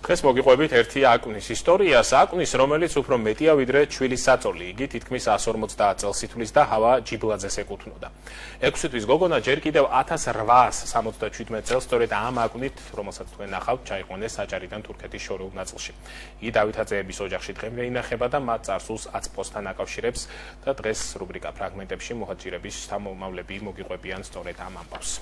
დღეს მოგიყვებით ერთი აკუნის ისტორიას, აკუნის, რომელიც უფრო მეტია ვიდრე ჩვილის საწოლი. იგი თითქმის 150 წელს ითვლის და ჰავა ჯიბლაძეს ეკუთვნოდა. 6 თვის გოგონა ჯერ კიდევ 1877 წელს სწორედ ამ აკუნით, რომელსაც თქვენ ნახავთ, ჩაიყვანეს საჭარიდან თურქეთის შორეულ ნაწილში. იგი დავითაძეების ოჯახში დღემდე ინახება და მათ წარსულს აწმყოსთან აკავშირებს და დღეს რუბრიკა ფრაგმენტებში მოხაჭირების შთამომავლები მოგიყვებიან სწორედ ამ ამბავს.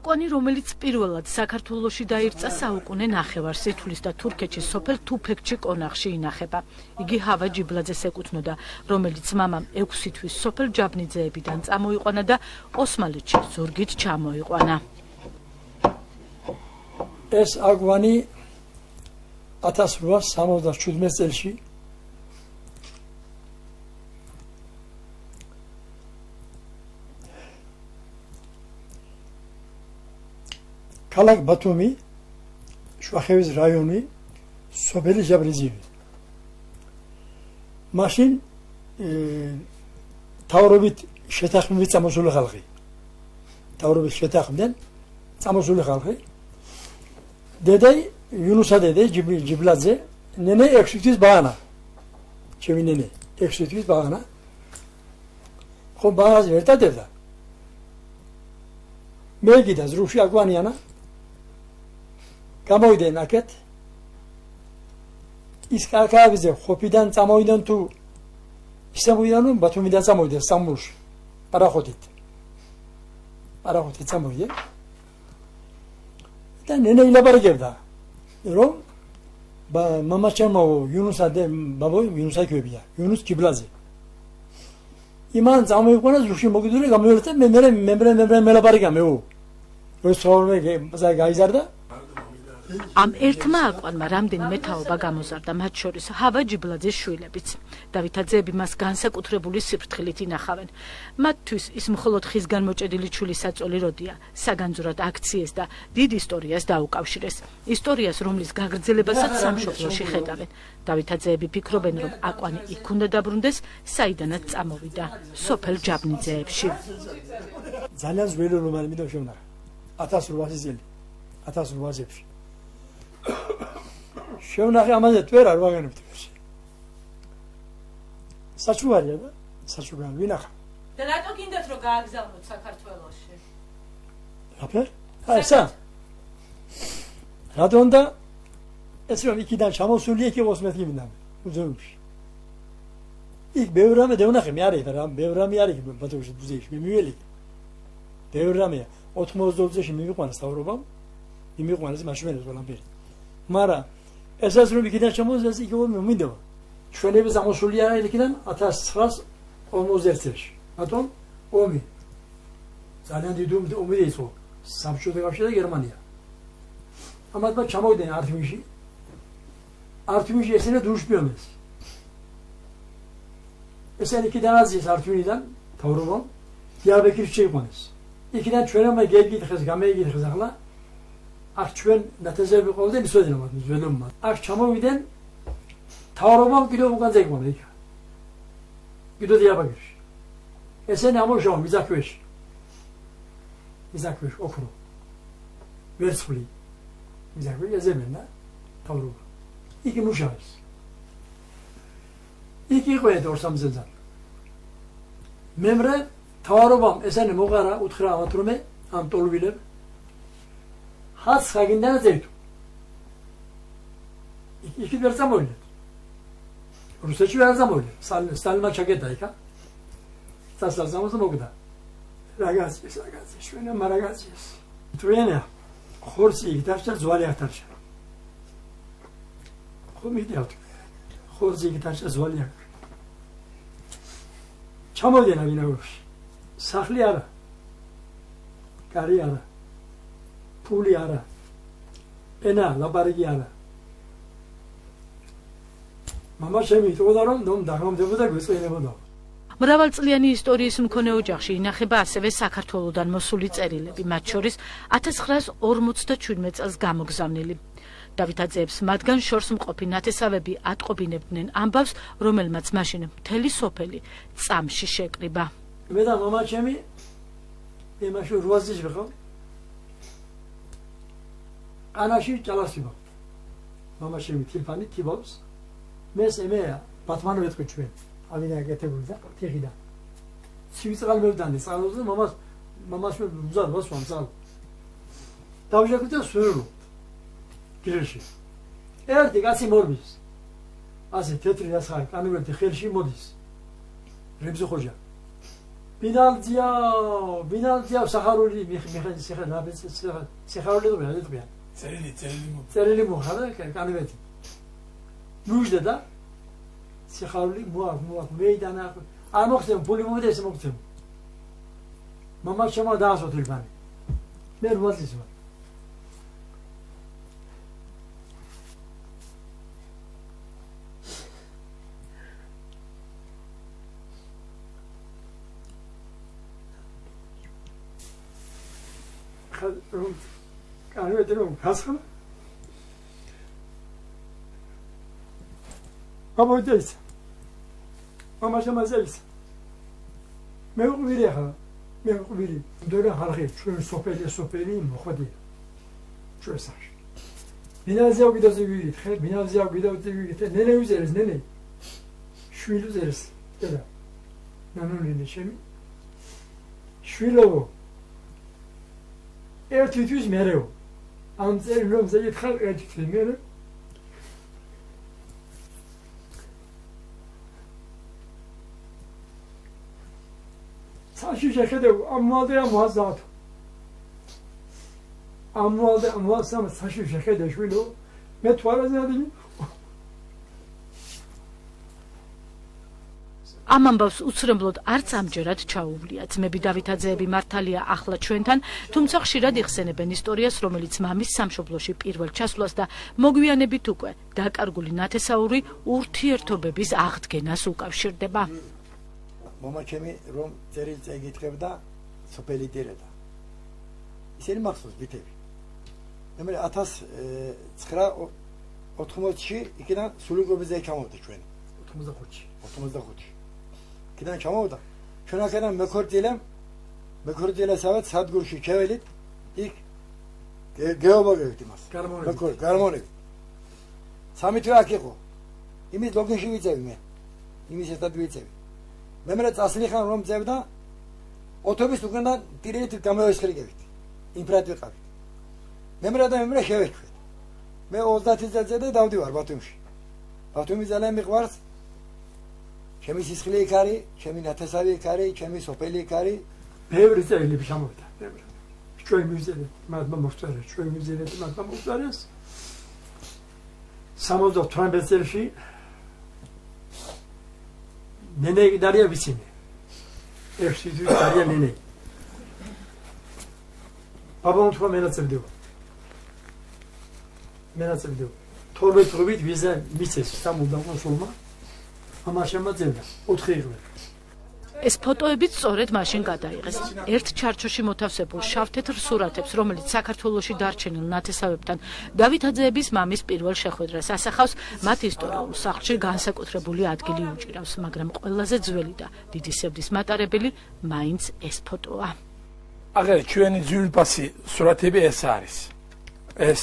აკვანი, რომელიც პირველად საქართველოში დაირწა საუკუნე ნახევარს ითვლის და თურქეთის სოფელ თუფეკჩი კონახში ინახება. იგი ჰავა ჯიბლაძეს ეკუთვნოდა, რომელიც მამამ 6 თვის სოფელ ჯაბნიძეებიდან წამოიყვანა და ოსმალეთში ზურგით ჩამოიყვანა. ეს აკვანი 1877 წელში ქალაქ ბათუმი, შვახევის რაიონი, სოფელი ჯაბრიძიევი. მაშინ თავრობით შეთანხმებით წამოსული ხალხი. თავრობით შეთანხმდნენ წამოსული ხალხი. დედა იუნუსა დედა ჯიბლაძე, ნენე 6 თვის ბაღანა. ჩემი ნენე 6 თვის ბაღანა. ხო ბაღაზე ვერ დადევდა. მე გიდა ზრუში აკვანიანა გამოვიდნენ აქეთ ის კაკავიზე ხოფიდან წამოვიდნენ თუ ისე მოვიდნენ ბათუმიდან წამოვიდნენ სამულში პარახოდით წამოვიდნენ და ნენე ილაპარაკებდა რომ მამაჩემო იუნუსა და ბაბო იუნუსა ქვებია იუნუს ჯიბლაძე იმან წამოიყვანა ზრუში მოგიდური გამოვიდნენ მე ლაპარაკა მეო რო სწორმე გაიზარდა ამ ერთმა აკვანმა რამდენიმე თაობა გამოზარდა, მათ შორის ჰავა ჯიბლაძის შვილებიც. დავითაძეები მას განსაკუთრებული სიფრთხილით ინახავენ. მათთვის ის მხოლოდ ხისგან მოჭედილი ჩვლის საწოლი როდია, საგანძურად აქციეს და დიდ ისტორიას დაუკავშირეს. ისტორიას, რომლის გაგრძელებასაც სამშობლოში ხედავენ. დავითაძეები ფიქრობენ, რომ აკვანი იქ უნდა დაბრუნდეს, საიდანაც წამოვიდა, სოფელ ჯაბნიძეებში. ძალიან ძველი რომანი მინდა შევნახე. 1800 წელი. 1800-ში. შევნახე ამაზე თვერა არ ვაგანებთ. საჩუვარია და საჩუვარი ვინახა. და რატო გინდათ რომ გააგზავნოთ საქართველოში? აფერ? ესა. რატომ და ეს რომ იქიდან ჩამოსული იქ იყოს მეთქი მინდა. უძეებში. იქ ბევრამე დევნახე მე არის რა, ბევრამე არის ბათუმში ბუზეში მე მიველი. ბევრამე 92 წელს მივიყვანა სტავრობამ. იმიყვანეს მაშინაც ყველაფერი. მაგრამ ესაც რომ იქიდან ჩამოვიდეს იქ მინდა. ჩვენები სამოსული არა იქიდან 1950 წელში. ბატონ ომი. ძალიან დიდი ომი იყო. საბჭოთა კავშირი და გერმანია. ამათმა ჩამოვიდნენ არტვინში. არტვინში ესენე დუშპიონეს. ესენი იქიდან აზიის არტვინიდან თავრობამ დიაბეკირს შეიყვანეს. იქიდან ჩვენმა გეკითხეს, გამეიკითხეს ახლა აქ ჩვენ ნათესები ყავდნენ ისოდენა მათ ძველებმა. აქ ჩამოვიდნენ თავრობამ კიდევ უკან ზეგმონა იქ. კიდევ დიაბაგირში. ესენი ამოშავა მიზაქვეში. ოქრო. ვერცხლი. მიზაქვე ეზემენა თავრობა. იქ მუშაობს. იქ იყო 2-3 წელიწად. მემრე თავრობამ ესენი მოყარა უთხრა ამათრომე ამ ტოლვილებ ხაც ხაგინდან ზეთუ. იქი ვერ წამოვიდა. რუსეთში ვერ წამოვიდა. სტალინმა ჩაგედა იქა. სასაზამოს მოგდა. რაგაცის, შვენა მარაგაცის. თვენა ხორცი იქ დარჩა ზვალი ათარჩა. ხო მიდიავთ. ხორცი იქ დარჩა ზვალი აქ. ჩამოვიდა ვინაურში. სახლი არა. კარი არა. ფული არა. ენა ლაპარაკი არა. მამა შემიტყოდა რომ დაღამდებოდა გვეწყინებოდა. მრავალწლიანი ისტორიის მქონე ოჯახში ინახება ასევე საქართველოდან მოსული წერილები, მათ შორის 1957 წელს გამოგზავნილი. დავითაძეებს მათგან შორს მყოფი ნათესავები ატყობინებდნენ ამბავს, რომელმაც მაშინ მთელი სოფელი წამში შეკრიბა. მე და მამა ჩემი იმაში 8 წლის ვიყო. ანაში ჭალაში ვიყო. მამა ჩემი თილფანი თიბობს. მე ბათმანო ვეთქვი ჩვენ. ავიდა გეთებული და თიხიდა. ცივი მევდანი წყალობდნენ მამას მზად ვასვამ წყალ. დავჟეკვით და სვერო. გირში. ერთი კაცი მორბის. ასე თეთრი ასხა კანივეთი ხელში მოდის. რემზო ხოჯა. ბინალძია სახარული მიხენ სახარული დობია. წერილი მოხდა კანივეთი. ნუჟდა და სახარული მოაკ მეიდანა არ მოხდեմ ფული მომდეს მოხდեմ. მამა შემა დაასო თილბანი. მე რვაზის ვარ. კანივეთი რომ გასხმა გამოდეის მამა შემაზეის მე უყვირი დორა ხალხი ჩვენ სოფელი მოხდი ჩვენ სახში ბინაზეო გიდოზივით ხე ბინაზეო გიდოზივით ნენე უზერეს ნენე შვილი უზერეს და ნანონინე შემი შვილო ერთი თვის მერეო ამ წელი რომ ზეგითხარ ერთი თვის მერე 사실 제가 아무데야 모아서 아무데 모아서 사실 제가 되시로 몇 토라자더니 ამ ამბავს უცრებლად არც ამჯერად ჩაუვლია. ძმები დავითაძეები მართალია ახლა ჩვენთან, თუმცა ხშირად იხსენებენ ისტორიას, რომელიც მამის სამშობლოში პირველ ჩასვლას და მოგვიანებით უკვე დაკარგული ნათესაური ურთიერთობების აღდგენას უკავშირდება. მამა ჩემი რომ წერილს ეგითხებდა სოფელი დირედა. ისინი მახსოვს ბითები. მე 1980-ში იქიდან სულიგობაზე ჩამოვიდა ჩვენ. 85-ში. იქიდან ჩამოვიდა. ჩვენ აქედან მეკორდილესავით სადგურში ჩეველით იქ გეობაგებთ იმას. გარმონები. სამი თვე აქ იყო. იმის ლოგინში ვიწევი მე. იმის ერთად ვიწევი. მე წასლი ხან რომ წევდა ოთობის უკანიდან ტირით გამოვესხრიგებით. ინფრად ვიყავით. მე შევეჩვეთ. მე 30 წელზე და დავდივარ ბათუმში. ბათუმი ძალიან მიყვარს. ჩემი სისხლი იქ არის, ჩემი ნათესავი იქ არის, ჩემი სოფელი იქ არის. ბევრი წელი ჩამოვიდა. ჩვენ მივზერეთ, მათმა მოხწერეს, ჩვენ მივზერეთ, მათმა მოხწერეს. 78 წელში ნენე დარია ვიცინე. ერთი ძვი დარია ნენე. ბაბამ თქვა მენაცებდება. 12 წლით ვიზა მიცეს სამუდამ სულმა. ამა შემაძებდა 4 იღვე. ეს ფოტოებიც სწორედ მაშინ გადაიღეს. ერთ ჩარჩოში მოთავსებულ შავთეთრ სურათებს, რომელიც საქართველოში დარჩენილ ნათესავებთან დავითაძეების მამის პირველ შეხვედრას ასახავს, მათ ისტორიულ სახლში განსაკუთრებული ადგილი უჭირავს, მაგრამ ყველაზე ძველი და დიდი სევდის მატარებელი მაინც ეს ფოტოა. აღარ ჩვენი ძვირფასი სურათები ეს არის. ეს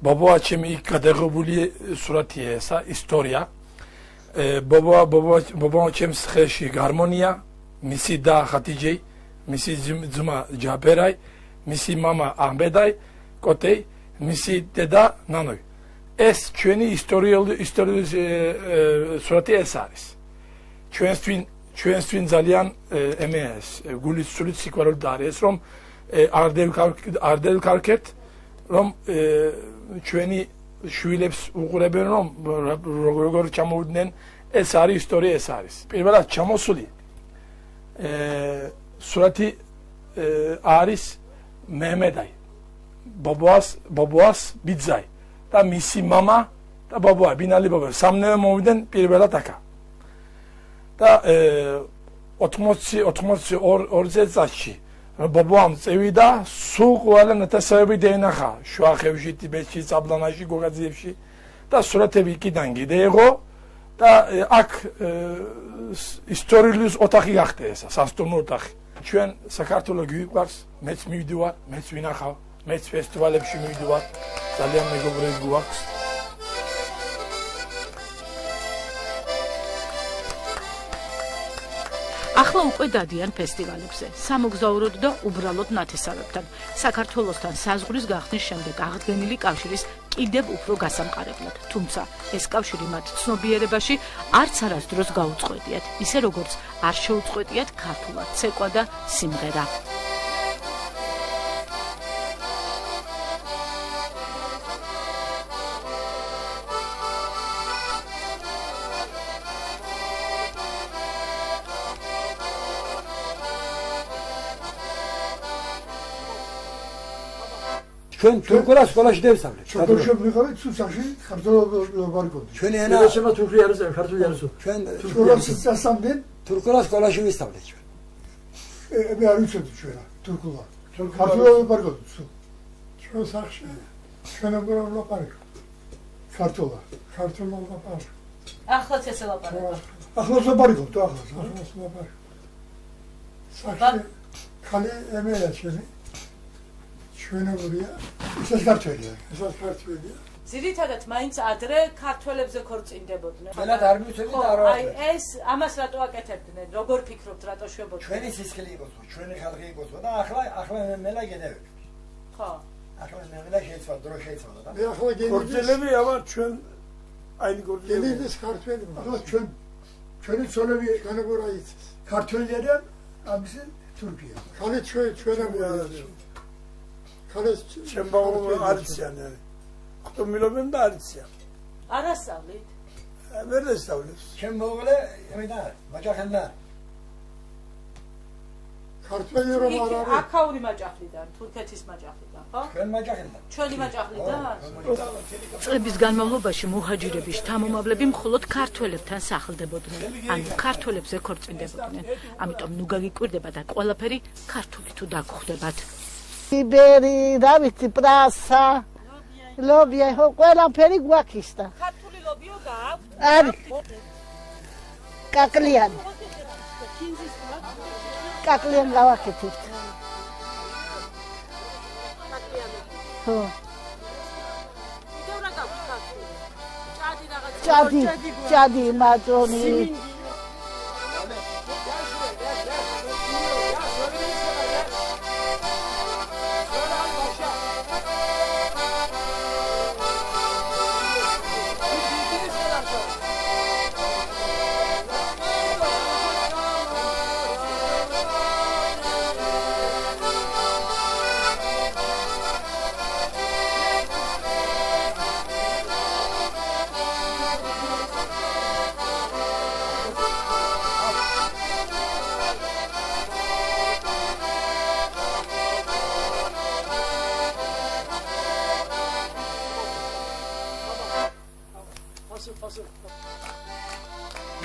ბაბუაჩემი იქ გადაღებული სურათია, ესა ისტორია. ბაბუაჩემს ხელში გარმონია, მისი და ხატიჯეი, მისი ძმა ჯაბერაი, მისი მამა ამბედაი, კოტეი, მისი დედა ნანოი. ეს ჩვენი ისტორიული სურათი ეს არის. ჩვენსთვის ძალიან ემეს გულის სულით სიყვარული არის, რომ არდელ კარკეთ, რომ ჩვენი შვილებს უყურებენ რომ როგორ ჩამოვიდნენ ეს არის ისტორია ეს არის. პირველად ჩამოსული სურათი არის მემედაი. ბაბუას ბიძაი და მისი მამა და ბაბუა ბინალი ბაბა სამნევე მოვიდნენ პირველად აქა. და 82 წელში ბაბუამ წევიდა სულ ყველა ნათესავები დაენახა შუახევში, ტიბეტში, წაბლანაში, გოგაძიებში და სურათები იქიდან კიდე იყო და აქ ისტორიული ოთახი გახდა ეს სასტუმრო ოთახი. ჩვენ საქართველოს გვიყვარს, მეც მივდივარ, მეც ვინახავ, მეც ფესტივალებში მივდივარ, ძალიან მეგობრები გვაქვს. ახლა უკვე დადიან ფესტივალებზე, სამოგზაუროდ და უბრალოდ ნათესავებთან. საქართველოსთან საზღვრის გახსნის შემდეგ აღდგენილი კავშირის კიდევ უფრო გასამყარებლად. თუმცა ეს კავშირი მათ ცნობიერებაში არც არასდროს გაუწყვეტიათ, ისე როგორც არ შეუწყვეტიათ ქართულად ცეკვა და სიმღერა. ჩვენ თურქულა სკოლაში დავსწავლეთ. ჩვენ ვიყავით სუსაში ქართული გონდი. ჩვენი ენა შემა თურქული არის, ქართული არის. ჩვენ სკოლაში წასამდენ თურქულა სკოლაში ვისწავლეთ ჩვენ. მე არ ვიცოდი ჩვენ თურქულა. ქართული გონდი. ჩვენ სახში ჩვენ ვიყავით ქართულა. ახლაც ესე ლაპარაკობ. ახლაც ვიყავით, ახლაც ვიყავით. სახში ხალი ემელა ჩვენი ჩვენებია, ისაც ქართველია. ძირითადად მაინც ადრე ქართველებზე ქორწინდებოდნენ. ჩვენად არ მივცემთ და არ აი ეს ამას რატო აკეთებდნენ? როგორ ფიქრობთ, რატო შვებოდნენ? ჩვენი სისხლი იყოს, ჩვენი ხალხი იყოს და ახლა მელა გედევით. ხო. ახლა მელა შეიცვალა, დრო შეიცვალა და მე ახლა გორჯელები ამარ ჩვენ აი გორჯელები გენიდის ქართველი. ახლა ჩვენი ცოლები განაგორა იცის. ქართველი არიან, ამისი თურქია. ხალი ჩვენებია. ხალეს ჩემბაუ არიციან. ხტომილობენ და არიციან. არასწავლით? ვერ ესწავლეს. ჩემ მოგლე ემედა, მაჯახენდა. ქართველი რომ არ არის. აქაური მაჯახლიდან, თურქეთის მაჯახლიდან, ხო? ჩვენ მაჯახენდა. ჩვენი მაჯახლიდან? წლების განმავლობაში მუჰაჯირების შთამომავლები მხოლოდ ქართველებთან სახლდებოდნენ, ანუ ქართველებზე ქორწინდებოდნენ. ამიტომ ნუ გაგიკვირდება და ყველაფერი ქართული თუ დაგხვდებათ. იბერი, რა ვიცი, პრასა, ლობია, ხო, ყველაფერი გვაქვს და. ქართული ლობიო გააქვთ? არის. კაკლიანი. კაკლიანი გავაკეთებთ. ხო. კიდევ რა გაქვთ ქართული? ჭადი რაღაცა. ჭადი, მაწონი.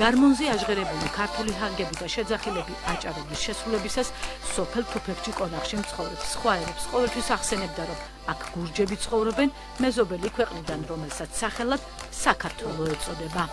გარმონზე აჟღერებული ქართული ჰანგები და შეძახილები აჭარების შესრულებისას სოფელ თუფეთში კონახში მცხოვრებ სხვა ერებს ყოველთვის ახსენებდა, რომ აქ გურჯები ცხოვრობენ მეზობელი ქვეყნიდან, რომელსაც სახელად საქართველო ეწოდება.